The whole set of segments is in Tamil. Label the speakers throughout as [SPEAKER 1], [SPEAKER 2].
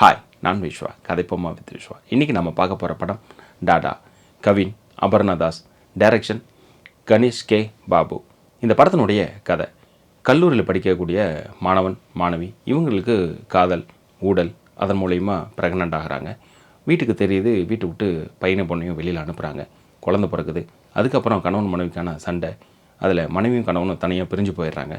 [SPEAKER 1] ஹாய், நான் விஸ்வா. கதைப்போமா வித் விஸ்வா. இன்றைக்கி நம்ம பார்க்க போகிற படம் டாடா. Kavin, Aparna Das, direction Ganesh K Babu. இந்த படத்தினுடைய கதை, கல்லூரியில் படிக்கக்கூடிய மாணவன் மாணவி, இவங்களுக்கு காதல், ஊடல், அதன் மூலயமா ப்ரெக்னென்ட் ஆகிறாங்க. வீட்டுக்கு தெரியுது, வீட்டை விட்டு பையனை பொண்ணையும் வெளியில் அனுப்புகிறாங்க. குழந்தை பிறகுது. அதுக்கப்புறம் கணவன் மனைவிக்கான சண்டை, அதில் மனைவியும் கணவனும் தனியாக பிரிஞ்சு போயிடுறாங்க.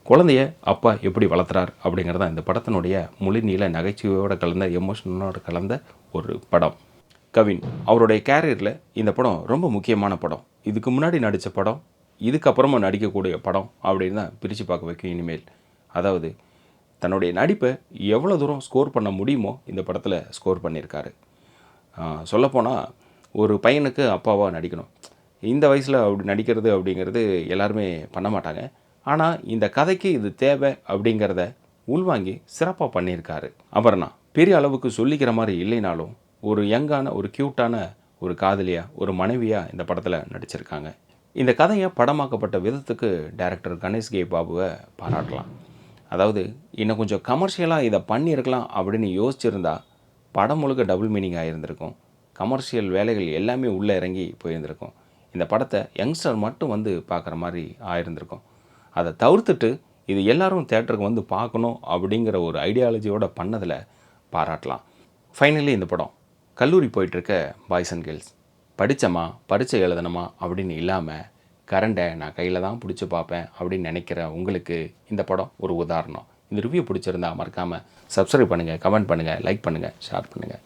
[SPEAKER 1] குழந்தைய அப்பா எப்படி வளர்த்துறார் அப்படிங்கிறது தான் இந்த படத்தினுடைய முழுநீள நகைச்சுவையோடு கலந்த எமோஷனோடு கலந்த ஒரு படம். கவின் அவருடைய கேரியரில் இந்த படம் ரொம்ப முக்கியமான படம். இதுக்கு முன்னாடி நடித்த படம், இதுக்கப்புறமா நடிக்கக்கூடிய படம் அப்படின்னு தான் பிரித்து பார்க்க வைக்கும் இனிமேல். அதாவது தன்னுடைய நடிப்பை எவ்வளோ தூரம் ஸ்கோர் பண்ண முடியுமோ இந்த படத்தில் ஸ்கோர் பண்ணியிருக்காரு. சொல்லப்போனால் ஒரு பையனுக்கு அப்பாவாக நடிக்கணும், இந்த வயசில் அப்படி நடிக்கிறது அப்படிங்கிறது எல்லாருமே பண்ண மாட்டாங்க. ஆனால் இந்த கதைக்கு இது தேவை அப்படிங்கிறத உள்வாங்கி சிறப்பாக பண்ணியிருக்காரு. அபர்ணா பெரிய அளவுக்கு சொல்லிக்கிற மாதிரி இல்லைனாலும் ஒரு யங்கான, ஒரு க்யூட்டான ஒரு காதலியாக, ஒரு மனைவியாக இந்த படத்தில் நடிச்சிருக்காங்க. இந்த கதையை படமாக்கப்பட்ட விதத்துக்கு டைரக்டர் கணேஷ் கே பாபுவை பாராட்டலாம். அதாவது இன்னும் கொஞ்சம் கமர்ஷியலாக இதை பண்ணியிருக்கலாம் அப்படின்னு யோசிச்சிருந்தா படம் முழுக்க டபுள் மீனிங் ஆகியிருந்திருக்கும். கமர்ஷியல் வேலைகள் எல்லாமே உள்ளே இறங்கி போயிருந்திருக்கும். இந்த படத்தை யங்ஸ்டர் மட்டும் வந்து பார்க்குற மாதிரி ஆயிருந்திருக்கும். அதை தவிர்த்துட்டு இது எல்லோரும் தேட்டருக்கு வந்து பார்க்கணும் அப்படிங்கிற ஒரு ஐடியாலஜியோடு பண்ணதில் பாராட்டலாம். ஃபைனலி இந்த படம் கல்லூரி போயிட்டுருக்க பாய்ஸ் அண்ட் கேர்ள்ஸ், படித்தமா பரீட்சை எழுதணுமா அப்படின்னு இல்லாமல் கரண்டை நான் கையில் தான் பிடிச்சி பார்ப்பேன் அப்படின்னு நினைக்கிற உங்களுக்கு இந்த படம் ஒரு உதாரணம். இந்த ரிவ்யூ பிடிச்சிருந்தா மறக்காமல் சப்ஸ்கிரைப் பண்ணுங்கள், கமெண்ட் பண்ணுங்கள், லைக் பண்ணுங்கள், ஷேர் பண்ணுங்கள்.